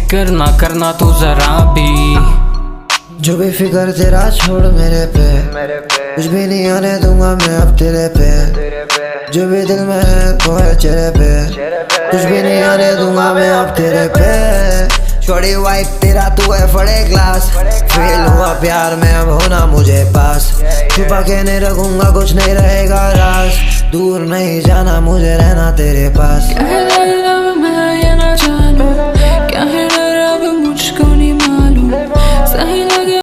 फिक्र ना करना तू जरा भी, जो भी फिक्र तेरा छोड़ मेरे पे, कुछ भी नहीं आने दूंगा मैं अब तेरे पे। जो भी दिल में है वो है चेहरे पे, कुछ भी नहीं आने दूंगा मैं अब तेरे पे। छोड़ी वाइफ तेरा तू है फड़े ग्लास, फेल हुआ प्यार में अब होना मुझे पास। छुपा के नहीं रखूंगा कुछ नहीं रहेगा राज, दूर नहीं जाना मुझे रहना तेरे पास।